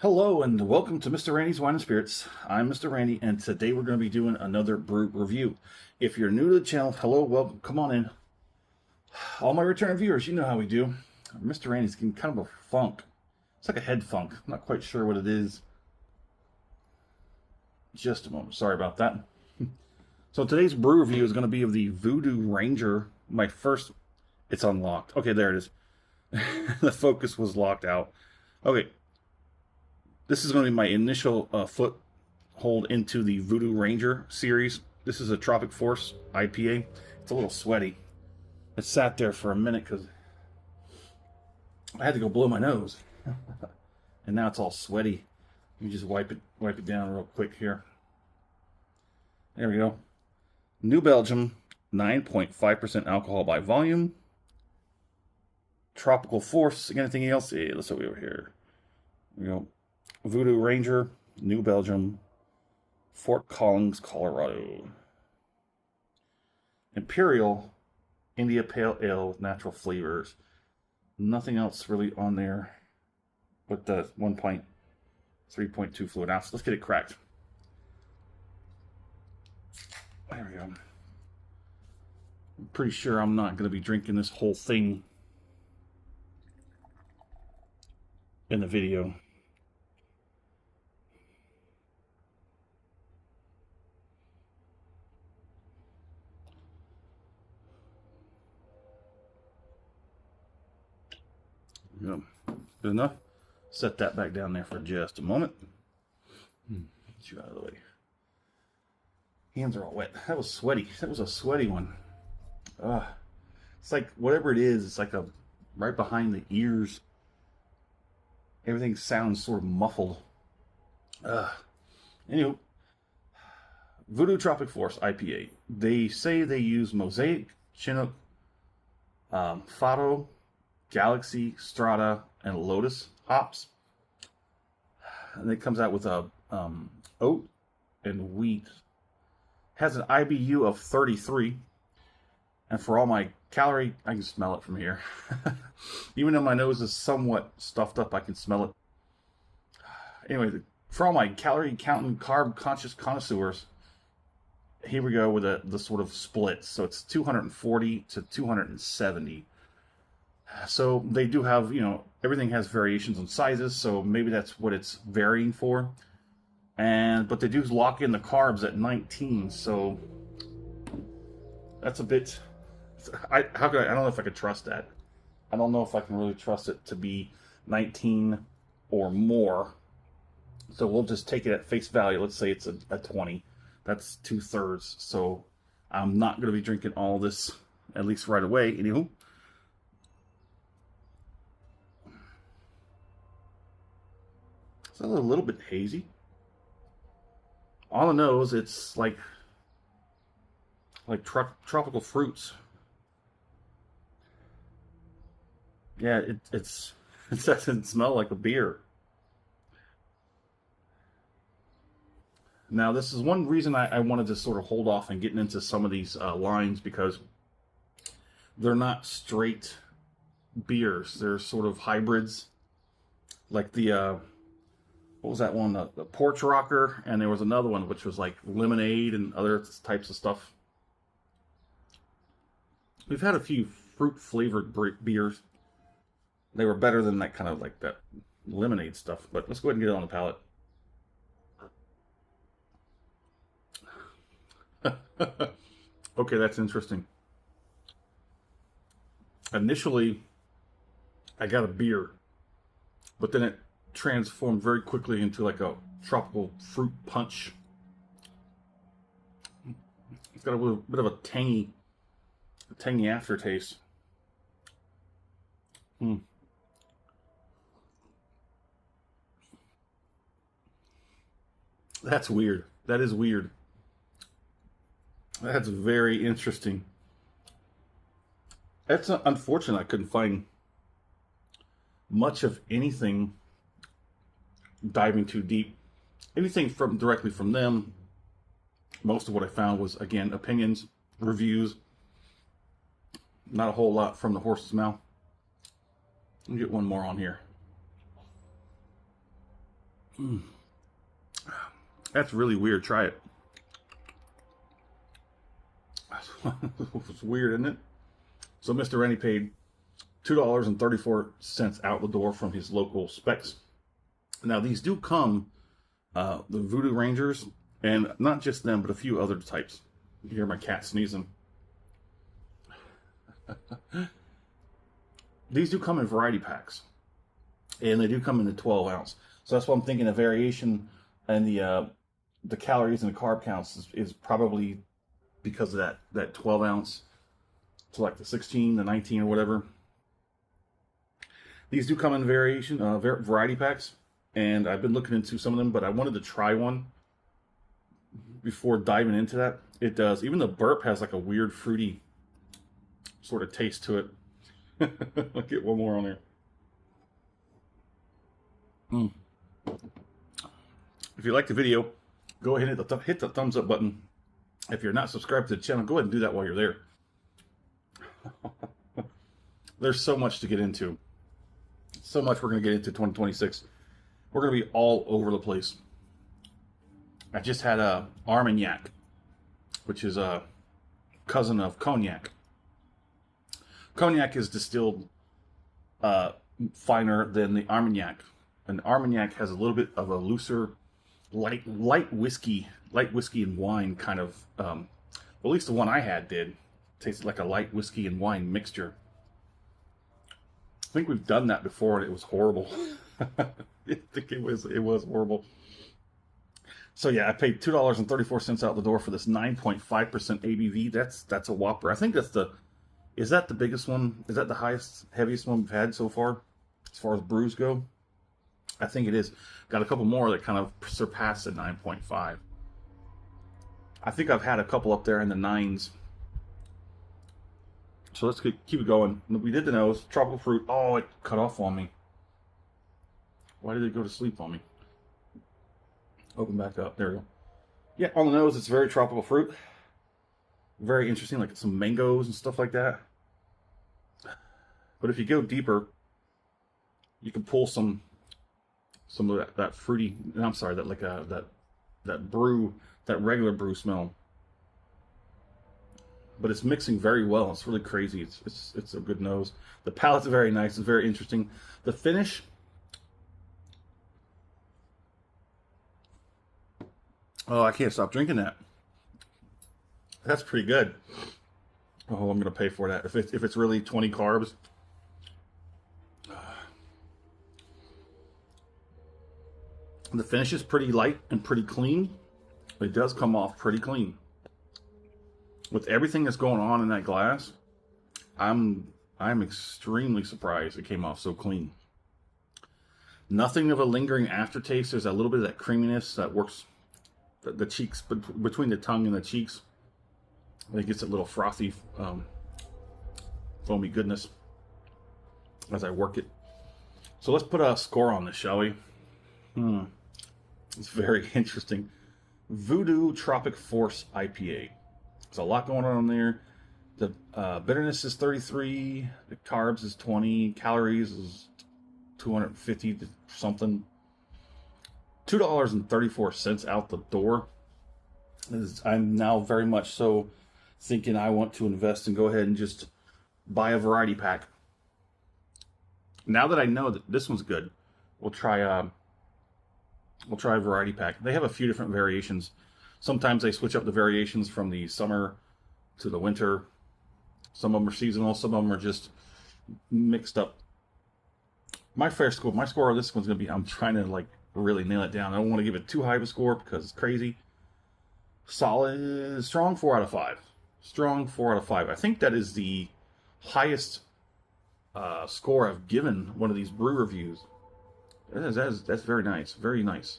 Hello and welcome to Mr. Randy's Wine and Spirits. I'm Mr. Randy, and today we're going to be doing another brew review. If you're new to the channel, hello, welcome, come on in. All my return viewers, you know how we do. Mr. Randy's getting kind of a funk. It's like a head funk. I'm not quite sure what it is. Just a moment. Sorry about that. So today's brew review is going to be of the Voodoo Ranger. My first... It's unlocked. Okay, there it is. The focus was locked out. Okay. This is going to be my initial foothold into the Voodoo Ranger series. This is a Tropic Force IPA. It's a little sweaty. It sat there for a minute because I had to go blow my nose. And now it's all sweaty. Let me just wipe it down real quick here. There we go. New Belgium, 9.5% alcohol by volume. Tropical Force. Anything else? Yeah, let's go over here. There we go. Voodoo Ranger, New Belgium, Fort Collins, Colorado. Imperial India Pale Ale with natural flavors. Nothing else really on there but the 3.2 fluid ounce. Let's get it cracked. There we go. I'm pretty sure I'm not going to be drinking this whole thing in the video. Good enough. Set that back down there for just a moment. Get you out of the way. Hands are all wet. That was sweaty. That was a sweaty one. It's like whatever it is. It's like a right behind the ears. Everything sounds sort of muffled. Anywho, Voodoo Tropic Force IPA. They say they use Mosaic, Chinook, Fado, Galaxy, Strata, and Lotus hops. And it comes out with a oat and wheat. Has an IBU of 33. And for all my calorie, I can smell it from here. Even though my nose is somewhat stuffed up, I can smell it. Anyway, for all my calorie counting, carb conscious connoisseurs, here we go with the sort of split. So it's 240 to 270. So they do have, everything has variations in sizes, so maybe that's what it's varying for. But they do lock in the carbs at 19, so that's a bit. I don't know if I could trust that. I don't know if I can really trust it to be 19 or more. So we'll just take it at face value. Let's say it's a 20. That's 2/3. So I'm not going to be drinking all this, at least right away. Anywho. It's a little bit hazy. On the nose, it's like tropical fruits. Yeah, it doesn't smell like a beer. Now, this is one reason I wanted to sort of hold off and getting into some of these lines, because they're not straight beers. They're sort of hybrids, like the what was that one? The Porch Rocker, and there was another one which was like lemonade and other types of stuff. We've had a few fruit-flavored beers. They were better than that kind of like that lemonade stuff. But let's go ahead and get it on the palate. Okay, that's interesting. Initially, I got a beer, but then it transformed very quickly into like a tropical fruit punch. It's got a little bit of a tangy aftertaste. That's weird. That is weird. That's very interesting. It's unfortunate I couldn't find much of anything diving too deep. Anything directly from them. Most of what I found was, again, opinions, reviews. Not a whole lot from the horse's mouth. Let me get one more on here. That's really weird. Try it. It's weird, isn't it? So Mr. Randy paid $2.34 out the door from his local Specs. Now these do come, the Voodoo Rangers, and not just them, but a few other types. You hear my cat sneezing. These do come in variety packs, and they do come in the 12 ounce. So that's why I'm thinking a variation, and the calories and the carb counts is probably because of that 12 ounce to like the 16, the 19, or whatever. These do come in variation, variety packs, and I've been looking into some of them, but I wanted to try one before diving into that. It does. Even the burp has like a weird fruity sort of taste to it. I'll get one more on there. If you like the video, go ahead and hit the thumbs up button. If you're not subscribed to the channel, go ahead and do that while you're there. There's so much to get into. So much we're going to get into 2026. We're going to be all over the place. I just had a Armagnac, which is a cousin of Cognac. Cognac is distilled finer than the Armagnac. And Armagnac has a little bit of a looser, light whiskey and wine kind of, well, at least the one I had did. Tasted like a light whiskey and wine mixture. I think we've done that before and it was horrible. I think it was horrible. So yeah, I paid $2.34 out the door for this 9.5% ABV. That's a whopper. I think is that the biggest one? Is that the heaviest one we've had so far as brews go? I think it is. Got a couple more that kind of surpass the 9.5. I think I've had a couple up there in the 9s. So let's keep it going. We did the nose. Tropical fruit. Oh, it cut off on me. Why did it go to sleep on me? Open back up. There we go. Yeah, on the nose, it's very tropical fruit. Very interesting, like some mangoes and stuff like that. But if you go deeper, you can pull some of that fruity. I'm sorry, that brew, that regular brew smell. But it's mixing very well. It's really crazy. It's a good nose. The palate's very nice. It's very interesting. The finish. Oh, I can't stop drinking that. That's pretty good. Oh, I'm gonna pay for that if it's really 20 carbs. The finish is pretty light and pretty clean. It does come off pretty clean. With everything that's going on in that glass, I'm extremely surprised it came off so clean. Nothing of a lingering aftertaste. There's a little bit of that creaminess that works the cheeks, between the tongue and the cheeks. It gets a little frothy, foamy goodness as I work it. So let's put a score on this, shall we? It's very interesting. Voodoo Tropic Force IPA. There's a lot going on there. The bitterness is 33. The carbs is 20. Calories is 250 to something. $2.34 out the door. I'm now very much so thinking I want to invest and go ahead and just buy a variety pack. Now that I know that this one's good, we'll try a variety pack. They have a few different variations. Sometimes they switch up the variations from the summer to the winter. Some of them are seasonal. Some of them are just mixed up. My score on this one's going to be, I'm trying to like really nail it down. I don't want to give it too high of a score because it's crazy. Solid, strong 4 out of 5. Strong 4 out of 5. I think that is the highest score I've given one of these brew reviews. That's very nice. Very nice.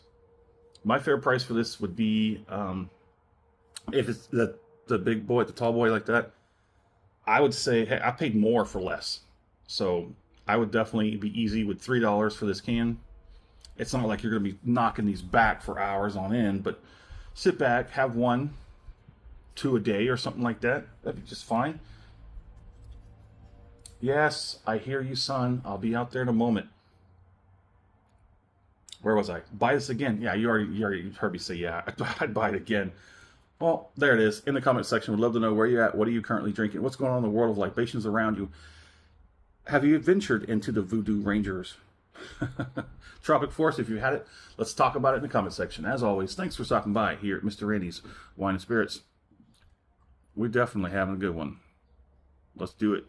My fair price for this would be, if it's the big boy, the tall boy like that, I would say, hey, I paid more for less. So I would definitely be easy with $3 for this can. It's not like you're going to be knocking these back for hours on end, but sit back, have 1, 2 a day or something like that. That'd be just fine. Yes, I hear you, son. I'll be out there in a moment. Where was I? Buy this again. Yeah, you already heard me say, yeah, I'd buy it again. Well, there it is. In the comment section, we'd love to know where you're at. What are you currently drinking? What's going on in the world of libations around you? Have you ventured into the Voodoo Rangers? Tropic Force, if you had it, let's talk about it in the comment section. As always, thanks for stopping by here at Mr. Randy's Wine and Spirits. We're definitely having a good one. Let's do it.